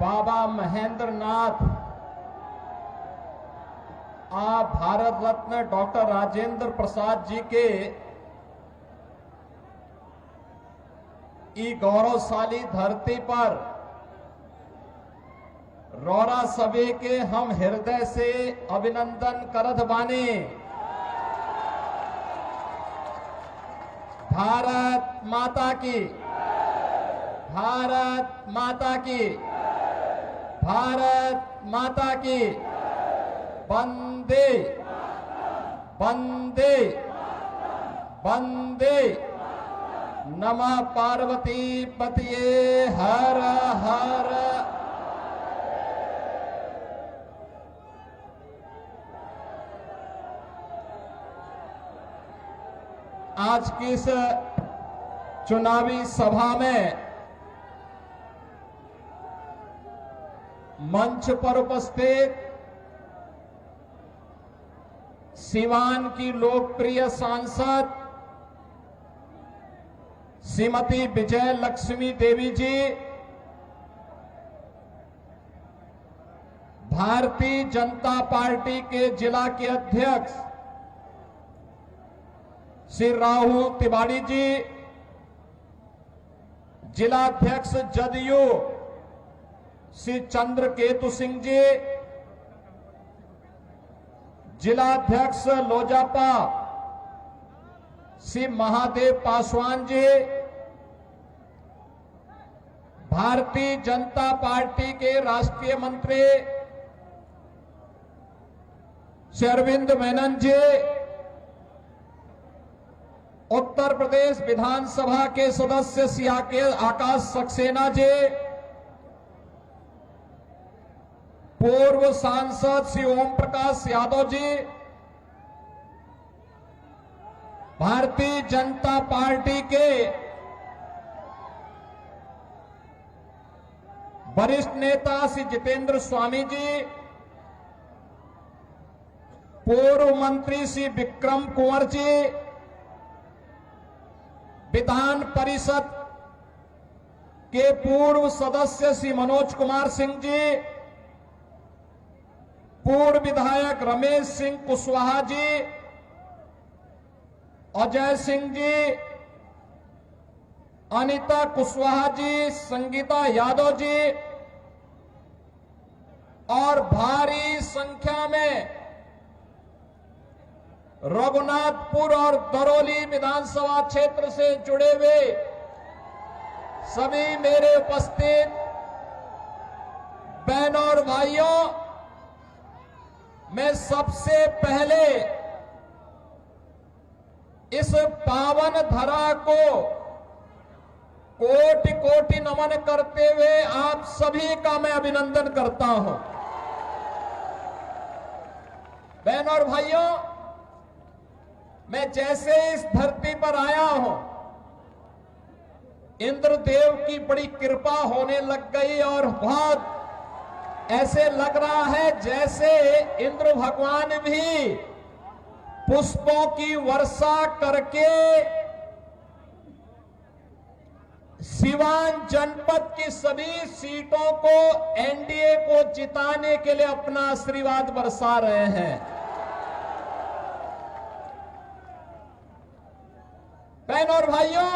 बाबा महेंद्र नाथ, आप भारत रत्न डॉक्टर राजेंद्र प्रसाद जी के ई गौरवशाली धरती पर रौरा सभी के हम हृदय से अभिनंदन करत बानी। भारत माता की, भारत माता की, भारत माता की। वंदे वंदे वंदे। नमः पार्वती पतये हर हर। आज की इस चुनावी सभा में मंच पर उपस्थित सीवान की लोकप्रिय सांसद श्रीमती विजय लक्ष्मी देवी जी, भारतीय जनता पार्टी के जिला के अध्यक्ष श्री राहुल तिवारी जी, जिलाध्यक्ष जदयू श्री चंद्रकेतु सिंह जी, जिलाध्यक्ष लोजपा श्री महादेव पासवान जी, भारतीय जनता पार्टी के राष्ट्रीय मंत्री श्री अरविंद मेनन जी, उत्तर प्रदेश विधानसभा के सदस्य श्री आकाश सक्सेना जी, पूर्व सांसद श्री ओम प्रकाश यादव जी, भारतीय जनता पार्टी के वरिष्ठ नेता श्री जितेंद्र स्वामी जी, पूर्व मंत्री श्री विक्रम कुंवर जी, विधान परिषद के पूर्व सदस्य श्री मनोज कुमार सिंह जी, पूर्व विधायक रमेश सिंह कुशवाहा जी, अजय सिंह जी, अनिता कुशवाहा जी, संगीता यादव जी और भारी संख्या में रघुनाथपुर और दरौली विधानसभा क्षेत्र से जुड़े हुए सभी मेरे उपस्थित बहनों और भाइयों, मैं सबसे पहले इस पावन धरा को कोटि कोटि नमन करते हुए आप सभी का मैं अभिनंदन करता हूं। बहनों और भाइयों, मैं जैसे इस धरती पर आया हूं, इंद्रदेव की बड़ी कृपा होने लग गई और बहुत ऐसे लग रहा है जैसे इंद्र भगवान भी पुष्पों की वर्षा करके सीवान जनपद की सभी सीटों को एनडीए को जिताने के लिए अपना आशीर्वाद बरसा रहे हैं। बहनों और भाइयों,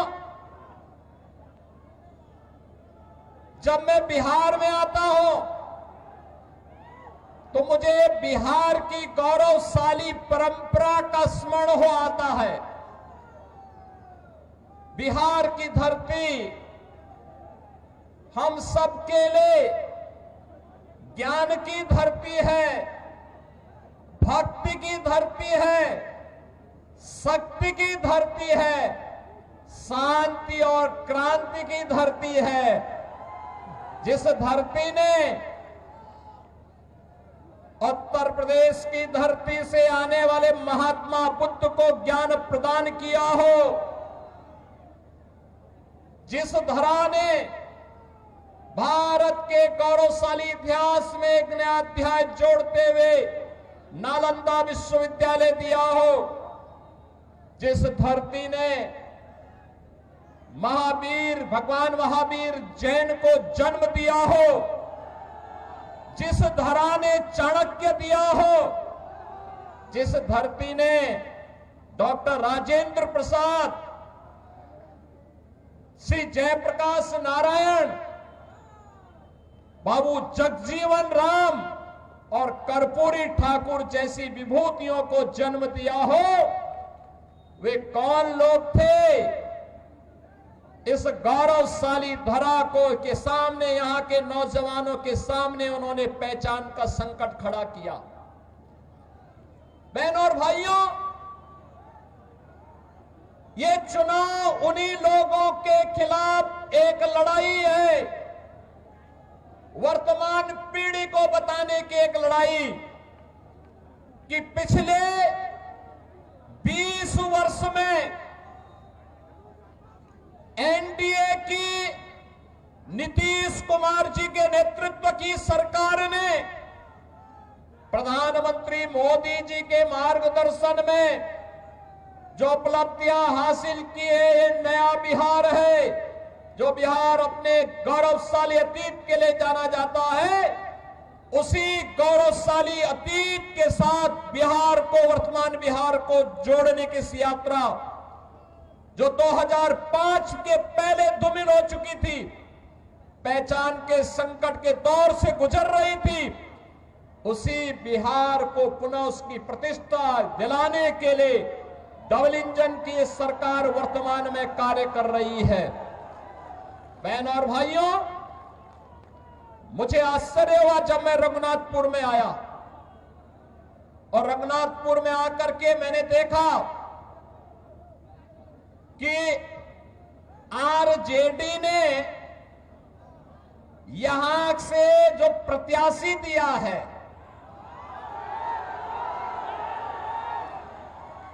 जब मैं बिहार में आता हूं तो मुझे बिहार की गौरवशाली परंपरा का स्मरण हो आता है। बिहार की धरती हम सबके लिए ज्ञान की धरती है, भक्ति की धरती है, शक्ति की धरती है, शांति और क्रांति की धरती है। जिस धरती ने उत्तर प्रदेश की धरती से आने वाले महात्मा बुद्ध को ज्ञान प्रदान किया हो, जिस धरा ने भारत के गौरवशाली इतिहास में एक नया अध्याय जोड़ते हुए नालंदा विश्वविद्यालय दिया हो, जिस धरती ने महावीर भगवान महावीर जैन को जन्म दिया हो, जिस धरा ने चाणक्य दिया हो, जिस धरती ने डॉक्टर राजेंद्र प्रसाद, श्री जयप्रकाश नारायण, बाबू जगजीवन राम और कर्पूरी ठाकुर जैसी विभूतियों को जन्म दिया हो, वे कौन लोग थे? इस गौरवशाली धरा को के सामने, यहां के नौजवानों के सामने उन्होंने पहचान का संकट खड़ा किया। बहनों और भाइयों, ये चुनाव उन्हीं लोगों के खिलाफ एक लड़ाई है, वर्तमान पीढ़ी को बताने की एक लड़ाई कि पिछले 20 वर्ष में एनडीए की नीतीश कुमार जी के नेतृत्व की सरकार ने प्रधानमंत्री मोदी जी के मार्गदर्शन में जो उपलब्धियां हासिल की है, ये नया बिहार है, जो बिहार अपने गौरवशाली अतीत के लिए जाना जाता है। उसी गौरवशाली अतीत के साथ बिहार को, वर्तमान बिहार को जोड़ने की इस यात्रा जो 2005 के पहले धूमिल हो चुकी थी, पहचान के संकट के दौर से गुजर रही थी, उसी बिहार को पुनः उसकी प्रतिष्ठा दिलाने के लिए डबल इंजन की सरकार वर्तमान में कार्य कर रही है। बहनों और भाइयों, मुझे आश्चर्य हुआ जब मैं रघुनाथपुर में आया और रघुनाथपुर में आकर के मैंने देखा कि आरजेडी ने यहां से जो प्रत्याशी दिया है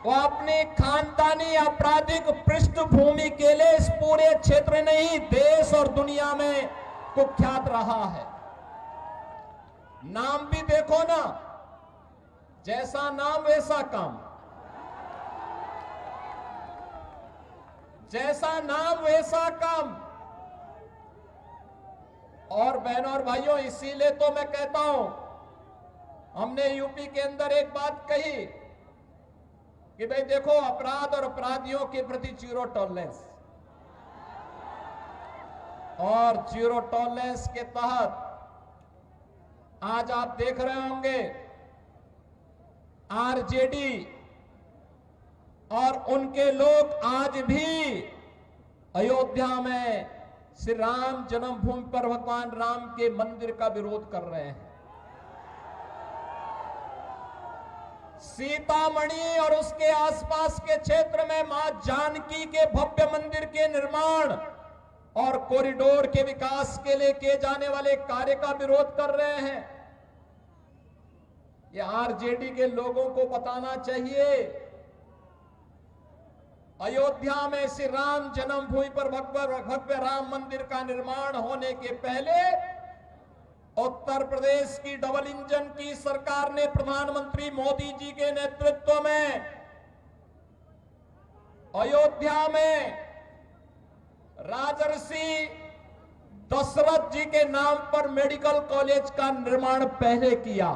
वो अपनी खानदानी आपराधिक पृष्ठभूमि के लिए इस पूरे क्षेत्र नहीं, देश और दुनिया में कुख्यात रहा है। नाम भी देखो ना, जैसा नाम वैसा काम, जैसा नाम वैसा काम। और बहनों और भाइयों, इसीलिए तो मैं कहता हूं, हमने यूपी के अंदर एक बात कही कि भाई देखो, अपराध और अपराधियों के प्रति जीरो टॉलरेंस, और जीरो टॉलरेंस के तहत आज आप देख रहे होंगे आरजेडी और उनके लोग आज भी अयोध्या में श्री राम जन्मभूमि पर भगवान राम के मंदिर का विरोध कर रहे हैं। सीतामढ़ी और उसके आसपास के क्षेत्र में मां जानकी के भव्य मंदिर के निर्माण और कॉरिडोर के विकास के लिए किए जाने वाले कार्य का विरोध कर रहे हैं। ये आरजेडी के लोगों को बताना चाहिए, अयोध्या में श्री राम जन्मभूमि पर भव्य राम मंदिर का निर्माण होने के पहले उत्तर प्रदेश की डबल इंजन की सरकार ने प्रधानमंत्री मोदी जी के नेतृत्व में अयोध्या में राजर्षि दशरथ जी के नाम पर मेडिकल कॉलेज का निर्माण पहले किया,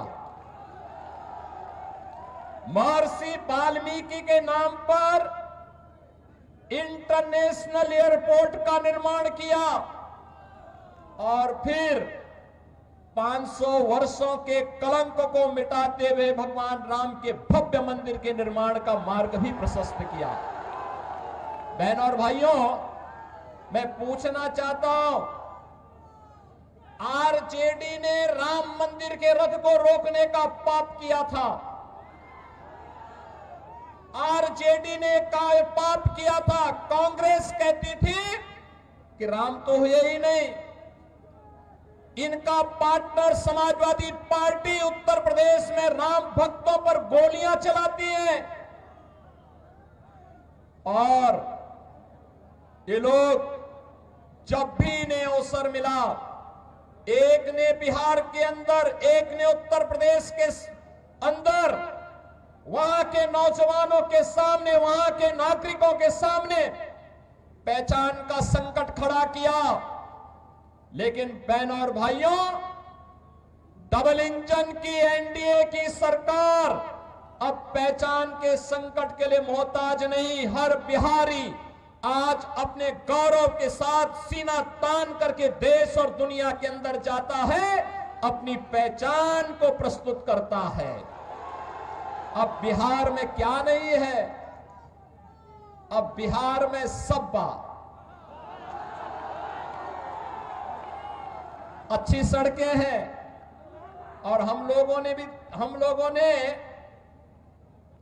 महर्षि वाल्मीकि के नाम पर इंटरनेशनल एयरपोर्ट का निर्माण किया, और फिर 500 वर्षों के कलंक को मिटाते हुए भगवान राम के भव्य मंदिर के निर्माण का मार्ग भी प्रशस्त किया। बहनों और भाइयों, मैं पूछना चाहता हूं, आरजेडी ने राम मंदिर के रथ को रोकने का पाप किया था, आरजेडी ने पाप किया था। कांग्रेस कहती थी कि राम तो हुए ही नहीं, इनका पार्टनर समाजवादी पार्टी उत्तर प्रदेश में राम भक्तों पर गोलियां चलाती है, और ये लोग जब भी इन्हें अवसर मिला, एक ने बिहार के अंदर, एक ने उत्तर प्रदेश के अंदर, वहां के नौजवानों के सामने, वहां के नागरिकों के सामने पहचान का संकट खड़ा किया। लेकिन बहनों और भाइयों, डबल इंजन की एनडीए की सरकार अब पहचान के संकट के लिए मोहताज नहीं। हर बिहारी आज अपने गौरव के साथ सीना तान करके देश और दुनिया के अंदर जाता है, अपनी पहचान को प्रस्तुत करता है। अब बिहार में क्या नहीं है? अब बिहार में सब्बा, अच्छी सड़कें हैं और हम लोगों ने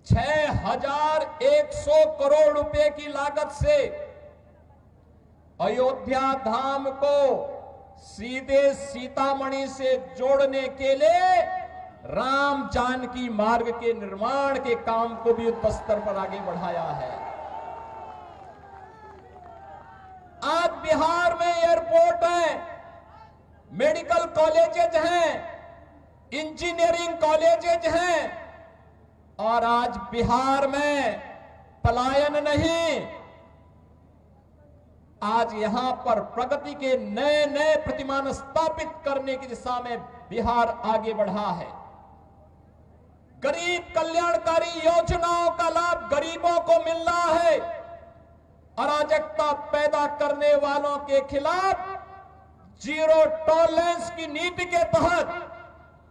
6100 करोड़ रुपए की लागत से अयोध्या धाम को सीधे सीतामढ़ी से जोड़ने के लिए राम जानकी मार्ग के निर्माण के काम को भी युद्ध स्तर पर आगे बढ़ाया है। आज बिहार में एयरपोर्ट है, मेडिकल कॉलेजेज हैं, इंजीनियरिंग कॉलेजेज हैं और आज बिहार में पलायन नहीं, आज यहां पर प्रगति के नए नए प्रतिमान स्थापित करने की दिशा में बिहार आगे बढ़ा है। गरीब कल्याणकारी योजनाओं का लाभ गरीबों को मिल रहा है। अराजकता पैदा करने वालों के खिलाफ जीरो टॉलरेंस की नीति के तहत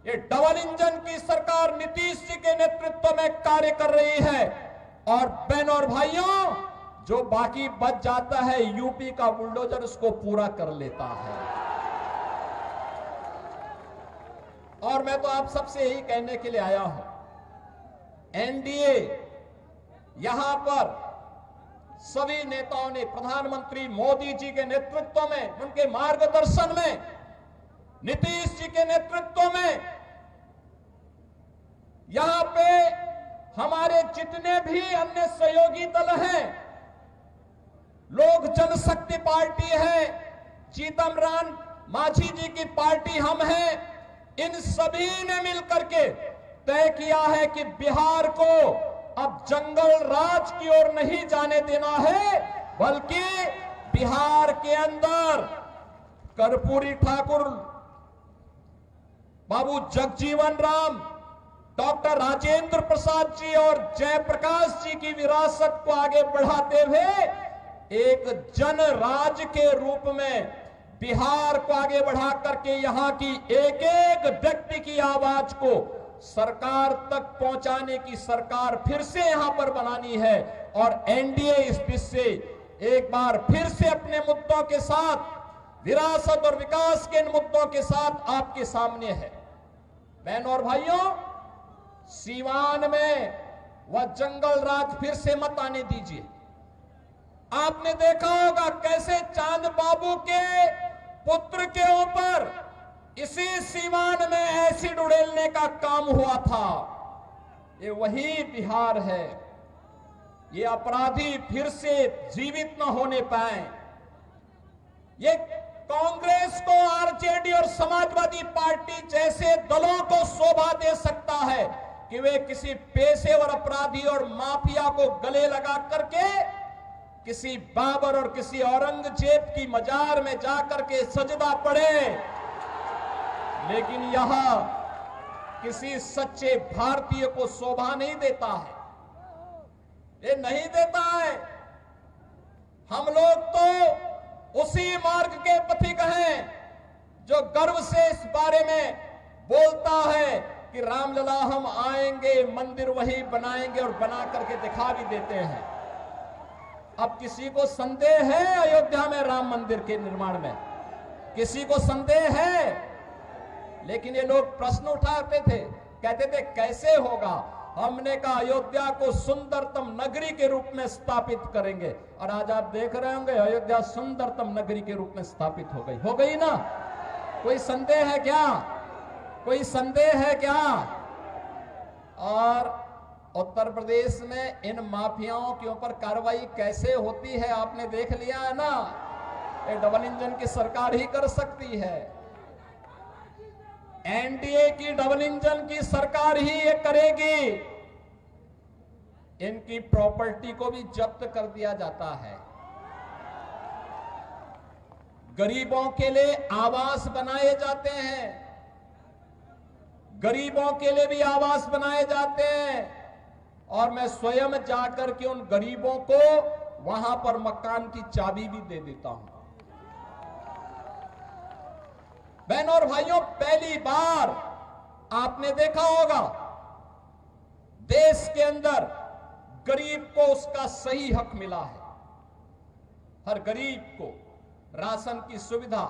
ये डबल इंजन की सरकार नीतीश जी के नेतृत्व में कार्य कर रही है। और बहनों और भाइयों, जो बाकी बच जाता है यूपी का बुलडोजर उसको पूरा कर लेता है। और मैं तो आप सबसे यही कहने के लिए आया हूं, एनडीए यहां पर सभी नेताओं ने प्रधानमंत्री मोदी जी के नेतृत्व में, उनके मार्गदर्शन में, नीतीश जी के नेतृत्व में यहां पे हमारे जितने भी अन्य सहयोगी दल हैं, लोक जनशक्ति पार्टी है, जीतन राम मांझी जी की पार्टी हम हैं, इन सभी ने मिलकर के तय किया है कि बिहार को अब जंगल राज की ओर नहीं जाने देना है, बल्कि बिहार के अंदर कर्पूरी ठाकुर, बाबू जगजीवन राम, डॉक्टर राजेंद्र प्रसाद जी और जयप्रकाश जी की विरासत को आगे बढ़ाते हुए एक जन राज के रूप में बिहार को आगे बढ़ा करके यहां की एक एक व्यक्ति की आवाज को सरकार तक पहुंचाने की सरकार फिर से यहां पर बनानी है। और एनडीए इस बीच से एक बार फिर से अपने मुद्दों के साथ, विरासत और विकास के इन मुद्दों के साथ आपके सामने है। बहनों और भाइयों, सीवान में वह जंगल राज फिर से मत आने दीजिए। आपने देखा होगा कैसे चांद बाबू के पुत्र के ऊपर इसी सीवान में एसिड उड़ेलने का काम हुआ था। ये वही बिहार है। ये अपराधी फिर से जीवित न होने पाए। ये कांग्रेस को आरजेडी और समाजवादी पार्टी जैसे दलों को शोभा दे सकता है कि वे किसी पेशेवर अपराधी और माफिया को गले लगा करके किसी बाबर और किसी औरंगजेब की मजार में जाकर के सजदा पड़े, लेकिन यहां किसी सच्चे भारतीय को शोभा नहीं देता है। ये नहीं देता है। हम लोग तो उसी मार्ग के पथिक हैं जो गर्व से इस बारे में बोलता है कि रामलला हम आएंगे, मंदिर वही बनाएंगे और बना करके दिखा भी देते हैं। अब किसी को संदेह है अयोध्या में राम मंदिर के निर्माण में? किसी को संदेह है? लेकिन ये लोग प्रश्न उठाते थे, कहते थे कैसे होगा? हमने कहा अयोध्या को सुंदरतम नगरी के रूप में स्थापित करेंगे। और आज आप देख रहे होंगे अयोध्या सुंदरतम नगरी के रूप में स्थापित हो गई ना? कोई संदेह है क्या? कोई संदेह है क्या? और उत्तर प्रदेश में इन माफियाओं के ऊपर कार्रवाई कैसे होती है आपने देख लिया है ना? ये डबल इंजन की सरकार ही कर सकती है। एनडीए की डबल इंजन की सरकार ही ये करेगी। इनकी प्रॉपर्टी को भी जब्त कर दिया जाता है। गरीबों के लिए आवास बनाए जाते हैं। गरीबों के लिए भी आवास बनाए जाते हैं और मैं स्वयं जाकर के उन गरीबों को वहां पर मकान की चाबी भी दे देता हूं। बहनों और भाइयों, पहली बार आपने देखा होगा देश के अंदर गरीब को उसका सही हक मिला है। हर गरीब को राशन की सुविधा,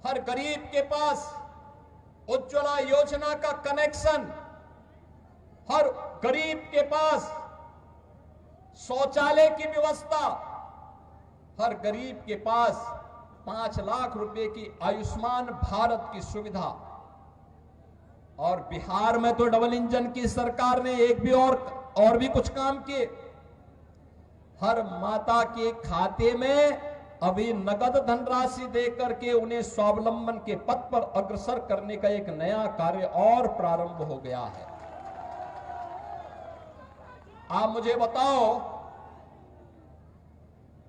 हर गरीब के पास उज्ज्वला योजना का कनेक्शन, हर गरीब के पास शौचालय की व्यवस्था, हर गरीब के पास 5 लाख रुपए की आयुष्मान भारत की सुविधा। और बिहार में तो डबल इंजन की सरकार ने एक भी और भी कुछ काम किए। हर माता के खाते में अभी नगद धनराशि देकर के उन्हें स्वावलंबन के पथ पर अग्रसर करने का एक नया कार्य और प्रारंभ हो गया है। आप मुझे बताओ,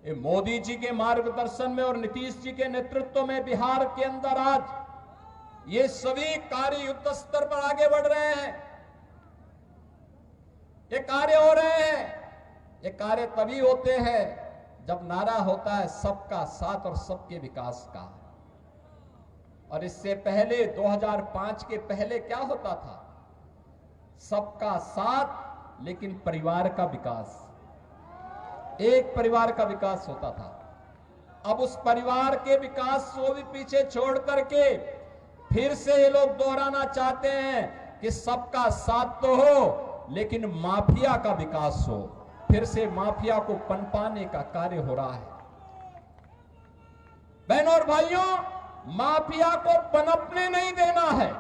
ये मोदी जी के मार्गदर्शन में और नीतीश जी के नेतृत्व में बिहार के अंदर आज ये सभी कार्य युद्ध स्तर पर आगे बढ़ रहे हैं। ये कार्य हो रहे हैं। ये कार्य तभी होते हैं जब नारा होता है सबका साथ और सबके विकास का। और इससे पहले 2005 के पहले क्या होता था? सबका साथ लेकिन परिवार का विकास, एक परिवार का विकास होता था। अब उस परिवार के विकास को भी पीछे छोड़ करके फिर से ये लोग दोहराना चाहते हैं कि सबका साथ तो हो लेकिन माफिया का विकास हो। फिर से माफिया को पनपाने का कार्य हो रहा है। बहनों और भाइयों, माफिया को पनपने नहीं देना है।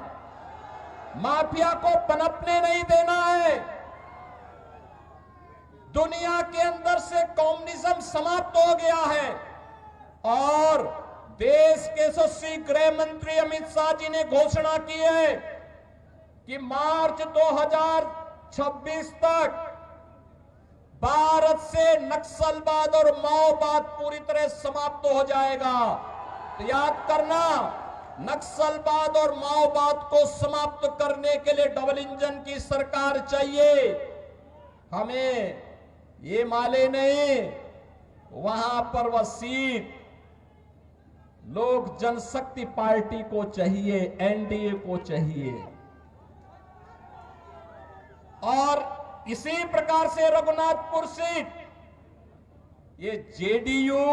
माफिया को पनपने नहीं देना है। दुनिया के अंदर से कम्युनिज्म समाप्त हो गया है और देश के यशस्वी गृह मंत्री अमित शाह जी ने घोषणा की है कि मार्च 2026 तक भारत से नक्सलवाद और माओवाद पूरी तरह समाप्त हो जाएगा। तो याद करना, नक्सलवाद और माओवाद को समाप्त करने के लिए डबल इंजन की सरकार चाहिए। हमें ये माले नहीं, वहां पर वह सीट लोक जनशक्ति पार्टी को चाहिए, एनडीए को चाहिए। और इसी प्रकार से रघुनाथपुर सीट ये जेडीयू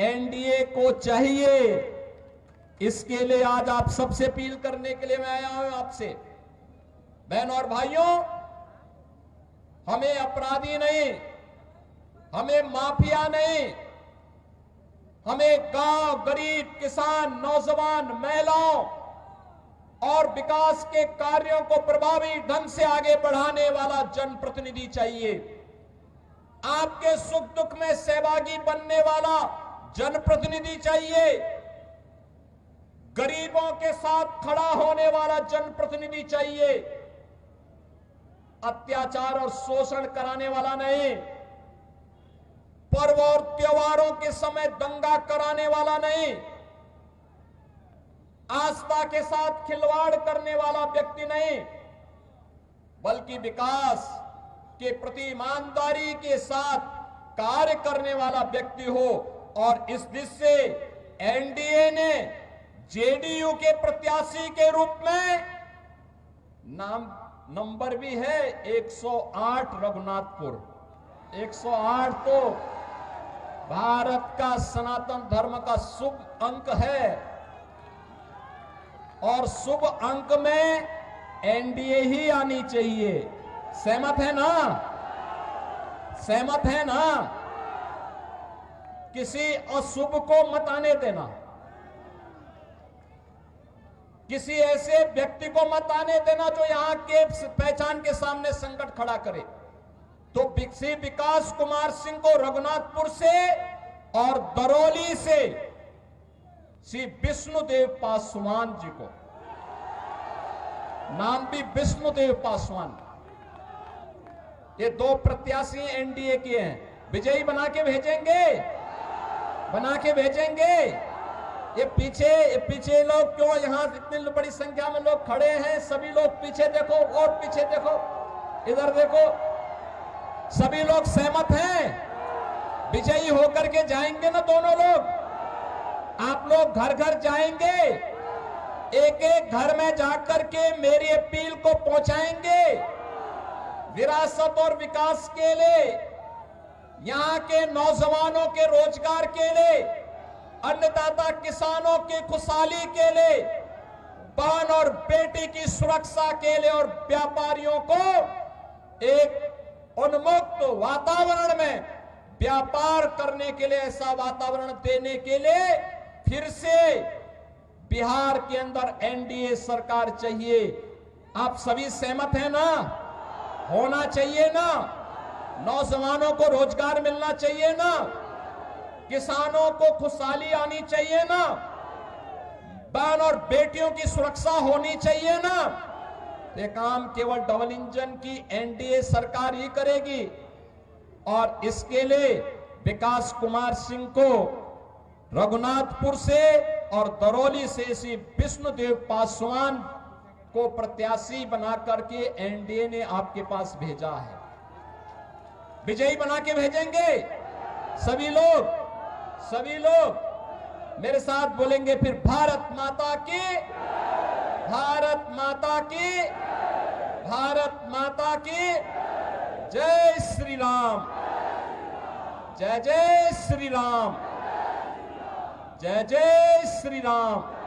एनडीए को चाहिए। इसके लिए आज आप सबसे अपील करने के लिए मैं आया हूं आपसे। बहनों और भाइयों, हमें अपराधी नहीं, हमें माफिया नहीं, हमें गांव, गरीब, किसान, नौजवान, महिलाओं और विकास के कार्यों को प्रभावी ढंग से आगे बढ़ाने वाला जनप्रतिनिधि चाहिए। आपके सुख दुख में सहभागी बनने वाला जनप्रतिनिधि चाहिए। गरीबों के साथ खड़ा होने वाला जनप्रतिनिधि चाहिए। अत्याचार और शोषण कराने वाला नहीं, पर्व और त्योहारों के समय दंगा कराने वाला नहीं, आस्था के साथ खिलवाड़ करने वाला व्यक्ति नहीं, बल्कि विकास के प्रति ईमानदारी के साथ कार्य करने वाला व्यक्ति हो। और इस दिशा से एनडीए ने जेडीयू के प्रत्याशी के रूप में नंबर भी है 108 रघुनाथपुर। 108 तो भारत का सनातन धर्म का शुभ अंक है और शुभ अंक में एनडीए ही आनी चाहिए। सहमत है ना? सहमत है ना? किसी अशुभ को मत आने देना, किसी ऐसे व्यक्ति को मत आने देना जो यहां के पहचान के सामने संकट खड़ा करे। तो श्री विकास कुमार सिंह को रघुनाथपुर से और दरौली से श्री विष्णुदेव पासवान जी को, नाम भी विष्णुदेव पासवान, ये 2 प्रत्याशी एनडीए के हैं। विजयी बना के भेजेंगे, बना के भेजेंगे। ये पीछे लोग क्यों, यहां इतनी बड़ी संख्या में लोग खड़े हैं, सभी लोग पीछे देखो और पीछे देखो, इधर देखो, सभी लोग सहमत हैं, विजयी होकर के जाएंगे ना दोनों लोग। आप लोग घर घर जाएंगे, एक एक घर में जाकर के मेरी अपील को पहुंचाएंगे। विरासत और विकास के लिए, यहां के नौजवानों के रोजगार के लिए, अन्नदाता किसानों की खुशहाली के लिए, बहन और बेटी की सुरक्षा के लिए और व्यापारियों को एक उन्मुक्त वातावरण में व्यापार करने के लिए, ऐसा वातावरण देने के लिए फिर से बिहार के अंदर एनडीए सरकार चाहिए। आप सभी सहमत हैं ना? होना चाहिए ना? नौजवानों को रोजगार मिलना चाहिए ना? किसानों को खुशहाली आनी चाहिए ना? बहन और बेटियों की सुरक्षा होनी चाहिए ना? ये काम केवल डबल इंजन की एनडीए सरकार ही करेगी। और इसके लिए विकास कुमार सिंह को रघुनाथपुर से और दरौली से श्री विष्णुदेव पासवान को प्रत्याशी बना करके एनडीए ने आपके पास भेजा है। विजयी बना के भेजेंगे। सभी लोग मेरे साथ बोलेंगे फिर, भारत माता की, भारत माता की, भारत माता की जय श्री राम, जय जय श्री राम, जय जय श्री राम।